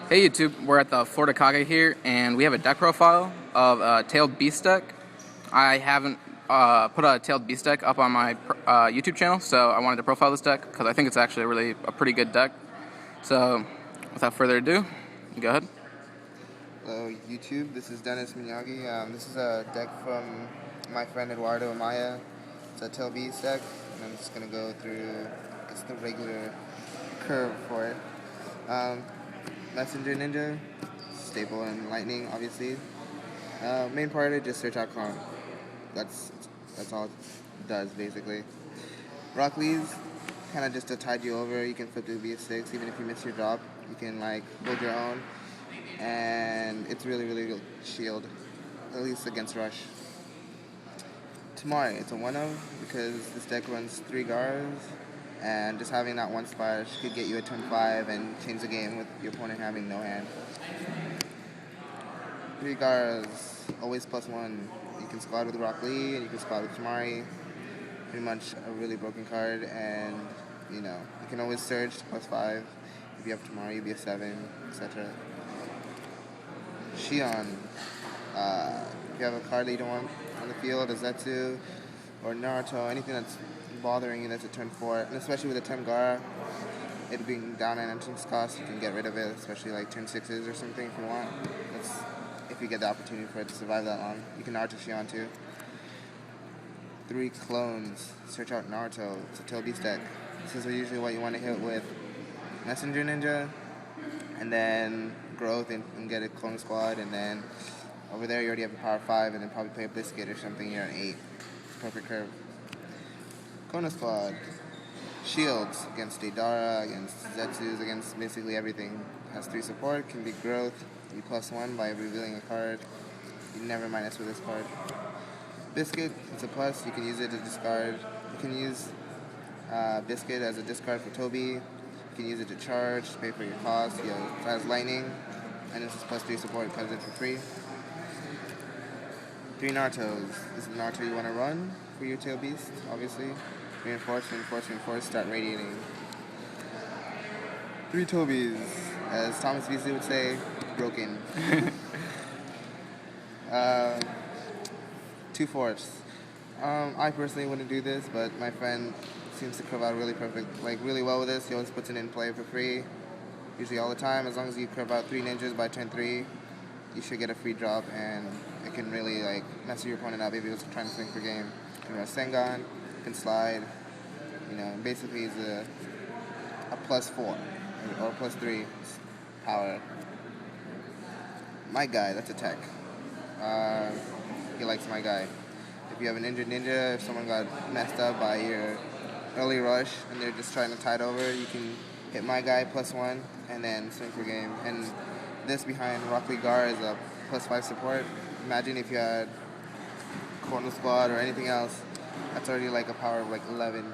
Hey YouTube, we're at the Florida Kage here, and we have a deck profile of a Tailed Beast deck. I haven't put a Tailed Beast deck up on my YouTube channel, so I wanted to profile this deck because I think it's actually a pretty good deck. So, without further ado, go ahead. Hello YouTube, this is Dennis Miyagi. This is a deck from my friend Eduardo Amaya. It's a Tailed Beast deck, and I'm just going to go through the regular curve for it. Messenger Ninja, staple and lightning, obviously. Main part of it, just search out clone. That's all it does, basically. Rock Leaves, kind of just to tide you over. You can flip to V6, even if you miss your drop. You can, hold your own. And it's really good shield, at least against Rush. Tamari, it's a 1-0 because this deck runs 3 Gars. And just having that one splash could get you a turn 5 and change the game with your opponent having no hand. 3 Gars, always +1. You can squad with Rock Lee and you can squad with Tamari. Pretty much a really broken card, and you can always surge to +5. If you have Tamari, you'll be a 7, etc. Shion. If you have a card that you don't want on the field, a Zetsu or Naruto, anything that's bothering you that's a turn 4, and especially with a Temgara, it being down at entrance cost, you can get rid of it, especially like turn 6s or something if you want. That's if you get the opportunity for it to survive that long. You can Naruto Shion too. 3 clones. Search out Naruto. It's a Tailed Beast deck. This is usually what you want to hit with Messenger Ninja, and then Growth and get a clone squad, and then over there you already have a power 5, and then probably play a Biscuit or something. You're an 8. Perfect curve. Kona Squad. Shields against Deidara, against Zetsus, against basically everything. Has 3 support, can be Growth. You +1 by revealing a card. You never minus with this card. Biscuit, it's a plus. You can use it to discard. You can use Biscuit as a discard for Toby. You can use it to charge, to pay for your cost. It has lightning, and this is +3 support. It comes in for free. 3 Narutos. This is the Naruto you want to run for your Tailed Beast, obviously. Reinforce, start radiating. 3 Tobys, as Thomas Beasley would say, broken. 2 Force. I personally wouldn't do this, but my friend seems to curve out really well with this. He always puts it in play for free, usually all the time. As long as you curve out 3 ninjas by turn 3, you should get a free drop, and it can really mess your opponent up if he was trying to swing for game. You can run Sengon, can slide. Basically he's a +4 or +3 power. My guy, that's a tech. He likes my guy. If you have an injured ninja, if someone got messed up by your early rush and they're just trying to tide over, you can hit my guy +1 and then swing for game. And this behind Rock Lee Gar is a +5 support. Imagine if you had Corner Squad or anything else, that's already a power of 11.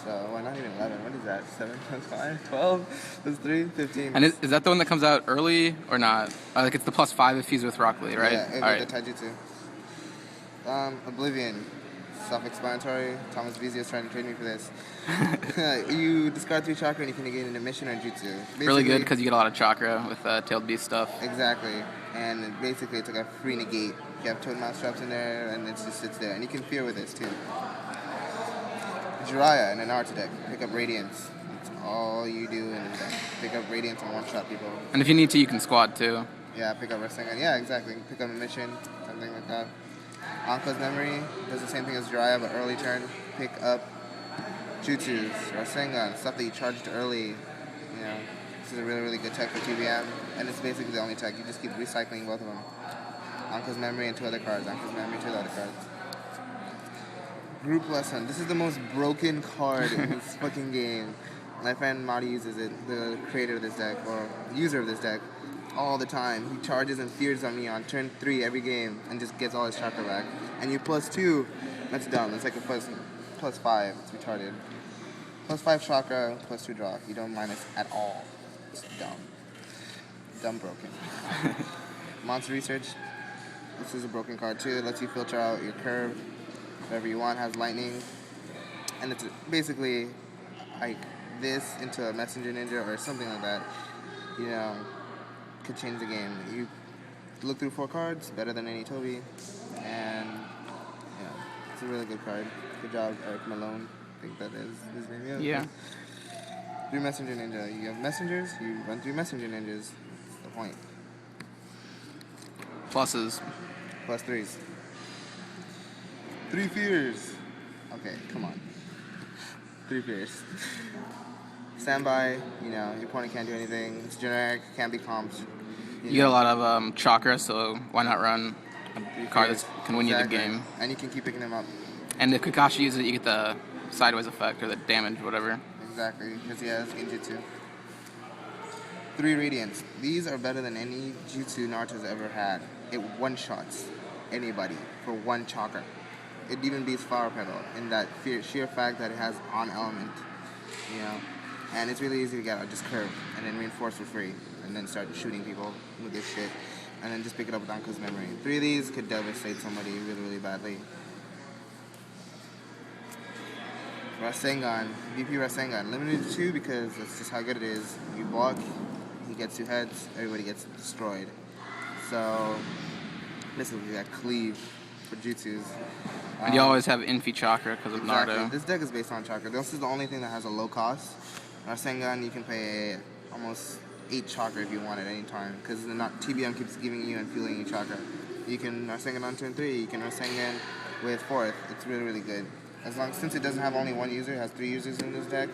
So, well, not even 11. What is that? 7 + 5? 12 + 3? 15. And is that the one that comes out early or not? It's the +5 if he's with Rock Lee, right? Yeah, it's right. the Taijutsu. Oblivion. Self-explanatory. Thomas Vizio is trying to trade me for this. You discard 3 chakra and you can negate an emission or jutsu. Really good because you get a lot of chakra with Tailed Beast stuff. Exactly. And basically it's like a free negate. You have Toad Mouse traps in there, and it just sits there. And you can fear with this too. Jiraiya in an art deck. Pick up Radiance. That's all you do in this deck. Pick up Radiance and one-shot people. And if you need to, you can squad too. Yeah, pick up Wrestling. Yeah, exactly. Pick up a mission, something like that. Anko's Memory does the same thing as Jiraiya, but early turn. Pick up Jutsus, Rasengan, stuff that you charged early. This is a really good tech for TBM, and it's basically the only tech. You just keep recycling both of them. Anko's Memory and 2 other cards. Anko's Memory, 2 other cards. Group Lesson. This is the most broken card in this fucking game. My friend Marty uses it, the creator of this deck, or user of this deck, all the time. He charges and fears on me on turn 3 every game and just gets all his chakra back. And you +2, that's dumb. It's like a +5. It's retarded. +5 chakra, +2 draw. You don't minus at all. It's dumb. Dumb broken. Monster Research. This is a broken card too. It lets you filter out your curve. Whatever you want, has lightning. And it's basically like this into a Messenger Ninja or something like that. could change the game. You look through 4 cards, better than any Toby, and yeah, it's a really good card. Good job, Eric Malone. I think that is his name. Yeah. 3 Messenger Ninja. You have messengers, you run 3 Messenger Ninjas. That's the point. Pluses. Plus 3s. 3 fears. Okay, come on. 3 fears. Standby, your opponent can't do anything. It's generic, can't be comped. You get a lot of chakra, so why not run a card that can win you the game? And you can keep picking them up. And if Kakashi uses it, you get the sideways effect or the damage, whatever. Exactly, because he has Genjutsu. 3 Radiants. These are better than any Jutsu Naruto's ever had. It one-shots anybody for 1 chakra. It even beats Flower Petal in that sheer fact that it has on element, And it's really easy to get out. Just curve and then reinforce for free, and then start shooting people with this shit, and then just pick it up with Anko's memory. 3 of these could devastate somebody really, really badly. Rasengan, VP Rasengan, limited to 2 because that's just how good it is. You block, he gets 2 heads, everybody gets destroyed. So, basically, we got cleave for jutsus. And you always have Infi Chakra because of exactly. Naruto. This deck is based on chakra. This is the only thing that has a low cost. Rasengan, you can pay almost 8 chakra if you want at any time, because TBM keeps giving you and fueling you chakra. You can Rasengan on turn 3. You can Rasengan with 4th. It's really, really good. Since it doesn't have only 1 user, it has 3 users in this deck,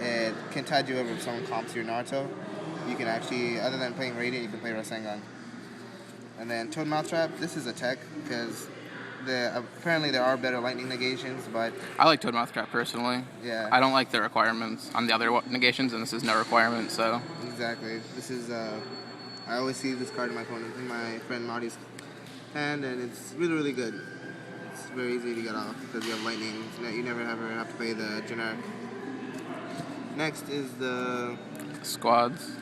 it can tide you over if someone comps your Naruto. You can actually, other than playing Radiant, you can play Rasengan. And then Toad Mouth Trap, this is a tech, because apparently there are better lightning negations, but... I like Toad Mouth Trap personally. Yeah. I don't like the requirements on the other negations, and this is no requirement, so... Exactly. This is, I always see this card in my friend Marty's hand, and it's really, really good. It's very easy to get off, because you have lightning. You never ever have to pay the generic. Next is the... Squads.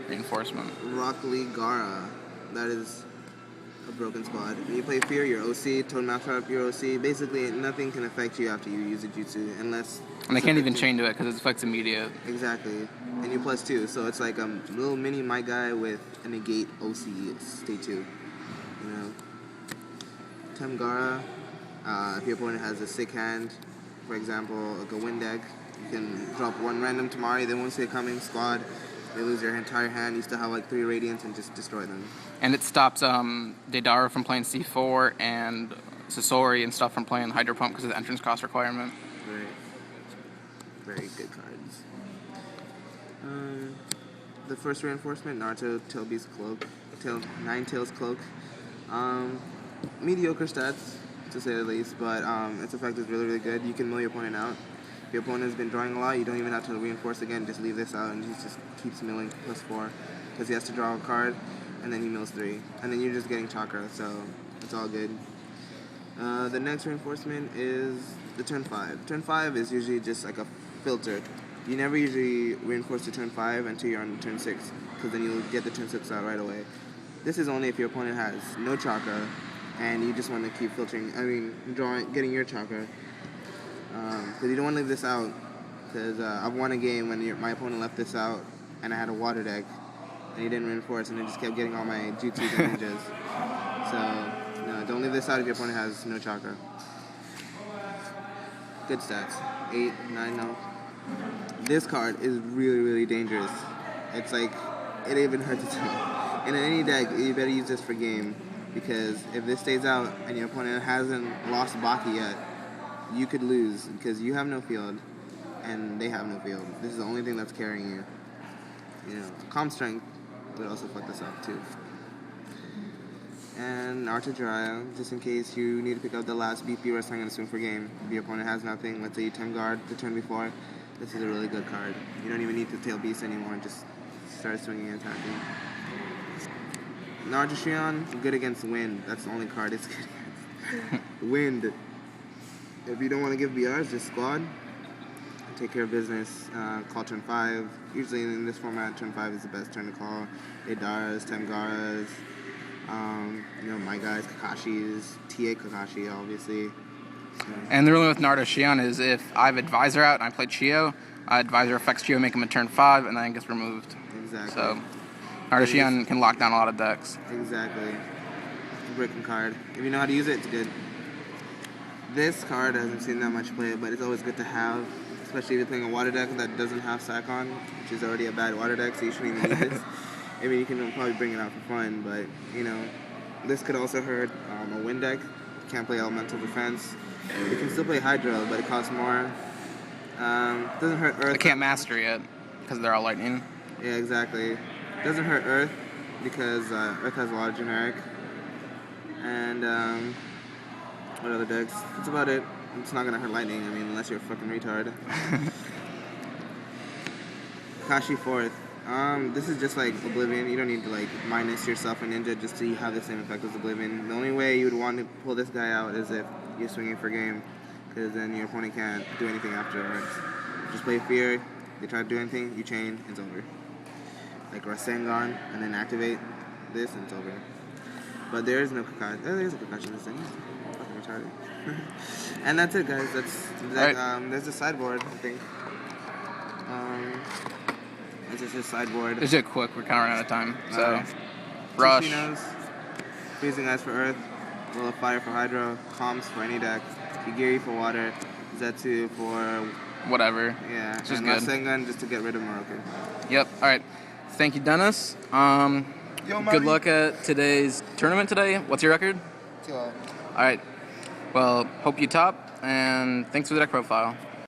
Reinforcement. Rock Lee Gara. That is a broken squad. When you play Fear, your OC, Toad Mouth Trap, your OC. Basically, nothing can affect you after you use a jutsu, unless... And they can't even chain to it because it affects immediate. Exactly. And you +2, so it's like a little mini my guy with a negate OC state 2. Temgara, if your opponent has a sick hand, for example, like a wind deck, you can drop 1 random Tamari, they won't see it coming, squad. They lose your entire hand, you still have like 3 Radiants and just destroy them. And it stops Deidara from playing C4 and Sasori and stuff from playing Hydro Pump because of the entrance cost requirement. Right. Very good cards. The first reinforcement, Naruto Tailbeast Cloak. Nine Tails Cloak. Mediocre stats, to say the least, but its effect is really, really good. You can mill your opponent out. If your opponent has been drawing a lot, you don't even have to reinforce again, just leave this out and he just keeps milling +4 because he has to draw a card and then he mills 3. And then you're just getting chakra, so it's all good. The next reinforcement is the turn 5. Turn 5 is usually just like a filter. You never usually reinforce the turn 5 until you're on turn 6, because then you'll get the turn 6 out right away. This is only if your opponent has no chakra and you just want to keep filtering, getting your chakra. Because you don't want to leave this out, because I've won a game when my opponent left this out and I had a water deck and he didn't reinforce and I just kept getting all my jutsus and ninjas. So, no, don't leave this out if your opponent has no chakra. Good stats. 8, 9, no. This card is really, really dangerous. It's like, it even hurts its own. And in any deck, you better use this for game, because if this stays out and your opponent hasn't lost Baki yet, you could lose, because you have no field and they have no field. This is the only thing that's carrying you. Calm Strength would also fuck this up too. And Naruto Jiraiya, just in case you need to pick up the last BP rest I'm going to swing for game. If your opponent has nothing, let's say you time guard the turn before, this is a really good card. You don't even need to tail beast anymore, just start swinging and attacking. Naruto Shion, good against wind. That's the only card it's good against. Wind. If you don't want to give BRs, just squad. Take care of business. Call turn 5. Usually in this format, turn 5 is the best turn to call. Deidaras, Temgaras, my guys, Kakashi's, TA Kakashi, obviously. So. And the ruling with Naruto Shion is if I have Advisor out and I play Chio, Advisor affects Chio, make him a turn 5, and then it gets removed. Exactly. So Ardashian can lock down a lot of decks. Exactly. It's a breaking card. If you know how to use it, it's good. This card hasn't seen that much play, but it's always good to have, especially if you're playing a water deck that doesn't have Sakon, which is already a bad water deck, so you shouldn't even need this. I mean, you can probably bring it out for fun, but, you know, this could also hurt a wind deck. You can't play elemental defense. You can still play Hydro, but it costs more. Doesn't hurt Earth. I can't master it because they're all lightning. Yeah, exactly. Doesn't hurt Earth because Earth has a lot of generic. And what other decks? That's about it. It's not gonna hurt lightning. I mean, unless you're a fucking retard. Kashi 4th. This is just like Oblivion. You don't need to like minus yourself a ninja just to have the same effect as Oblivion. The only way you would want to pull this guy out is if you're swinging for game, because then your opponent can't do anything afterwards. Just play Fear. They try to do anything, you chain, it's over. Like Rasengan, and then activate this, and it's over. But there is no Kakashi. Oh, there is a Kakashi in this thing. Fucking retarded. And that's it, guys. That's like, right. There's a sideboard, I think. This is his sideboard. Let's do it quick. We're kind of running out of time. So, Alright. Rush. Chinos, Freezing Ice for Earth, Will of Fire for Hydro, Calms for any deck, Kigiri for Water, Zetsu for Whatever. yeah, It's just and good. Rasengan just to get rid of Morocco. Yep. All right. Thank you, Dennis. Good luck at today's tournament today. What's your record? 2-0. All right. Well, hope you top, and thanks for the deck profile.